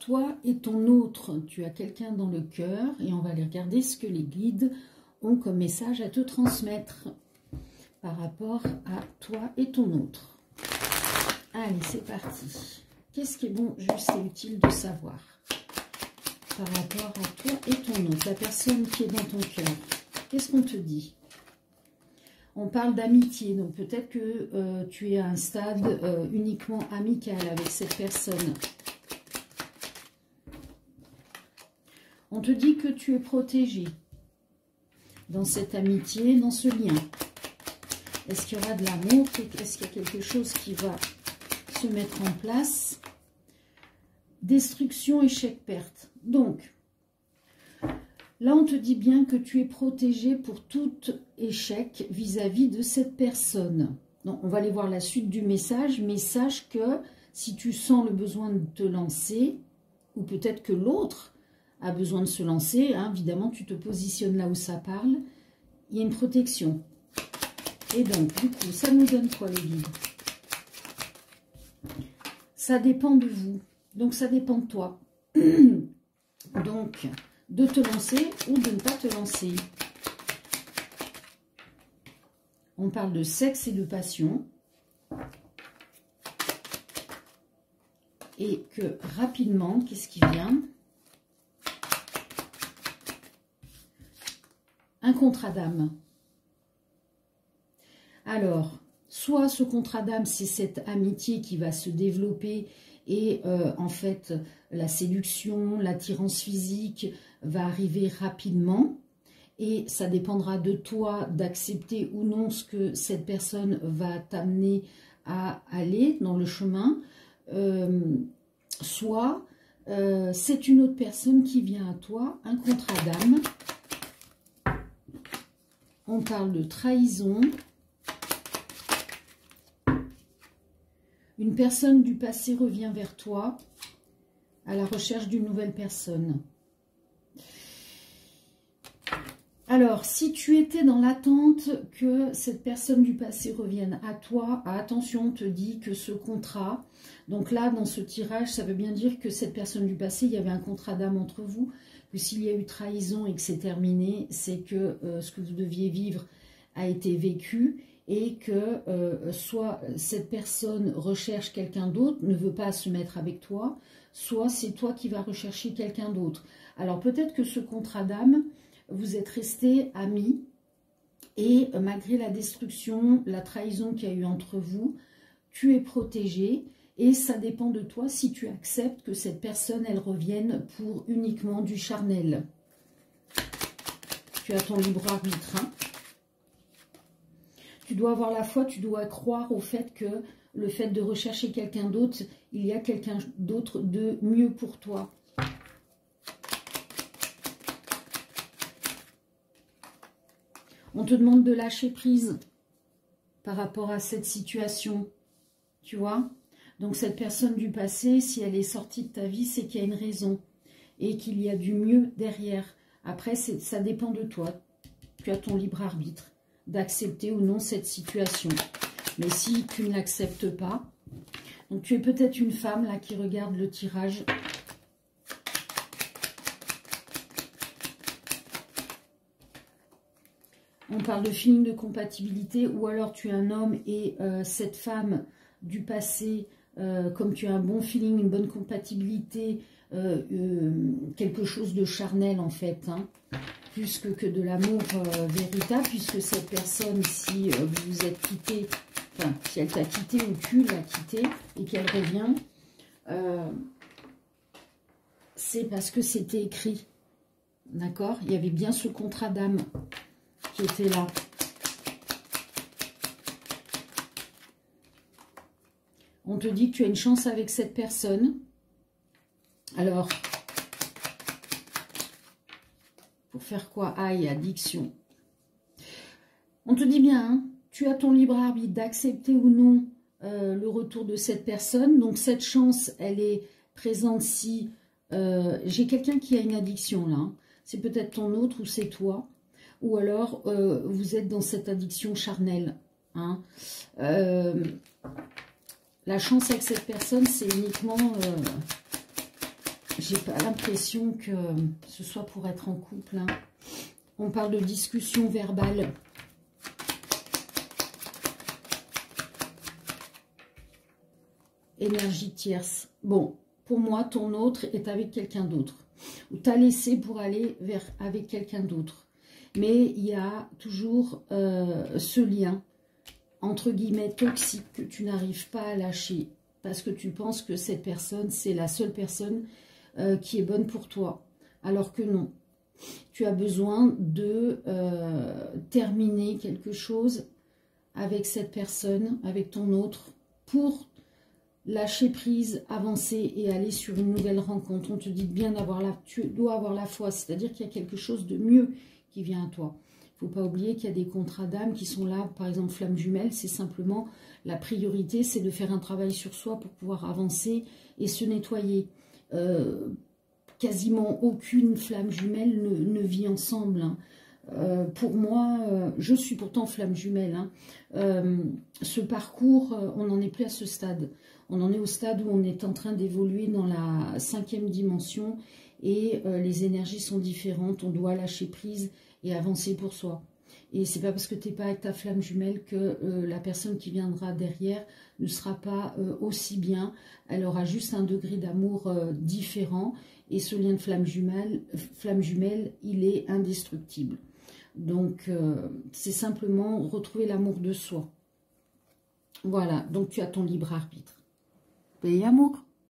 toi et ton autre, tu as quelqu'un dans le cœur et on va aller regarder ce que les guides ont comme message à te transmettre par rapport à toi et ton autre. Allez, c'est parti. Qu'est-ce qui est bon, juste et utile de savoir par rapport à toi et ton autre, la personne qui est dans ton cœur? Qu'est-ce qu'on te dit? On parle d'amitié, donc peut-être que tu es à un stade uniquement amical avec cette personne. On te dit que tu es protégé dans cette amitié, dans ce lien. Est-ce qu'il y aura de l'amour? Est-ce qu'il y a quelque chose qui va se mettre en place? Destruction, échec, perte. Donc, là, on te dit bien que tu es protégé pour tout échec vis-à-vis de cette personne. Donc, on va aller voir la suite du message, mais sache que si tu sens le besoin de te lancer, ou peut-être que l'autre a besoin de se lancer, hein, évidemment, tu te positionnes là où ça parle, il y a une protection. Et donc, du coup, ça nous donne quoi, les guides? Ça dépend de vous. Donc, ça dépend de toi. Donc, de te lancer ou de ne pas te lancer. On parle de sexe et de passion. Et que, rapidement, qu'est-ce qui vient? Un contrat d'âme. Alors, soit ce contrat d'âme, c'est cette amitié qui va se développer et en fait, la séduction, l'attirance physique va arriver rapidement. Et ça dépendra de toi d'accepter ou non ce que cette personne va t'amener à aller dans le chemin. Soit c'est une autre personne qui vient à toi, un contrat d'âme. On parle de trahison. Une personne du passé revient vers toi à la recherche d'une nouvelle personne. Alors, si tu étais dans l'attente que cette personne du passé revienne à toi, attention, on te dit que ce contrat, donc là, dans ce tirage, ça veut bien dire que cette personne du passé, il y avait un contrat d'âme entre vous, que s'il y a eu trahison et que c'est terminé, c'est que ce que vous deviez vivre a été vécu et que soit cette personne recherche quelqu'un d'autre, ne veut pas se mettre avec toi, soit c'est toi qui vas rechercher quelqu'un d'autre. Alors peut-être que ce contrat d'âme, vous êtes restés amis et malgré la destruction, la trahison qu'il y a eu entre vous, tu es protégé et ça dépend de toi si tu acceptes que cette personne, elle revienne pour uniquement du charnel. Tu as ton libre arbitre. Hein. Tu dois avoir la foi, tu dois croire au fait que le fait de rechercher quelqu'un d'autre, il y a quelqu'un d'autre de mieux pour toi. On te demande de lâcher prise par rapport à cette situation, tu vois. Donc cette personne du passé, si elle est sortie de ta vie, c'est qu'il y a une raison et qu'il y a du mieux derrière. Après, ça dépend de toi. Tu as ton libre arbitre d'accepter ou non cette situation. Mais si tu ne l'acceptes pas, donc tu es peut-être une femme là qui regarde le tirage. On parle de feeling de compatibilité, ou alors tu es un homme et cette femme du passé, comme tu as un bon feeling, une bonne compatibilité, quelque chose de charnel en fait, hein, plus que de l'amour véritable, puisque cette personne, si vous vous êtes quitté, enfin si elle t'a quitté ou tu l'as quitté et qu'elle revient, c'est parce que c'était écrit, d'accord? Il y avait bien ce contrat d'âme qui était là. On te dit que tu as une chance avec cette personne. Alors, pour faire quoi? Aïe, addiction. On te dit bien, hein, tu as ton libre arbitre d'accepter ou non le retour de cette personne. Donc, cette chance, elle est présente si... j'ai quelqu'un qui a une addiction, là. Hein. C'est peut-être ton autre ou c'est toi. Ou alors, vous êtes dans cette addiction charnelle. Hein. La chance avec cette personne, c'est uniquement j'ai pas l'impression que ce soit pour être en couple. Hein. On parle de discussion verbale. Énergie tierce. Bon, pour moi, ton autre est avec quelqu'un d'autre. Ou t'as laissé pour aller avec quelqu'un d'autre. Mais il y a toujours ce lien, entre guillemets, toxique, que tu n'arrives pas à lâcher. Parce que tu penses que cette personne, c'est la seule personne qui est bonne pour toi. Alors que non. Tu as besoin de terminer quelque chose avec cette personne, avec ton autre, pour lâcher prise, avancer et aller sur une nouvelle rencontre. On te dit bien tu dois avoir la foi, c'est-à-dire qu'il y a quelque chose de mieux qui vient à toi. Il ne faut pas oublier qu'il y a des contrats d'âme qui sont là, par exemple flamme jumelle, c'est simplement la priorité, c'est de faire un travail sur soi pour pouvoir avancer et se nettoyer. Quasiment aucune flamme jumelle ne vit ensemble. Hein. Pour moi, je suis pourtant flamme jumelle. Hein. Ce parcours, on n'en est plus à ce stade. On en est au stade où on est en train d'évoluer dans la 5e dimension et les énergies sont différentes. On doit lâcher prise et avancer pour soi. Et c'est pas parce que tu n'es pas avec ta flamme jumelle que la personne qui viendra derrière ne sera pas aussi bien. Elle aura juste un degré d'amour différent. Et ce lien de flamme jumelle, il est indestructible. Donc, c'est simplement retrouver l'amour de soi. Voilà, donc tu as ton libre arbitre. Paix et amour.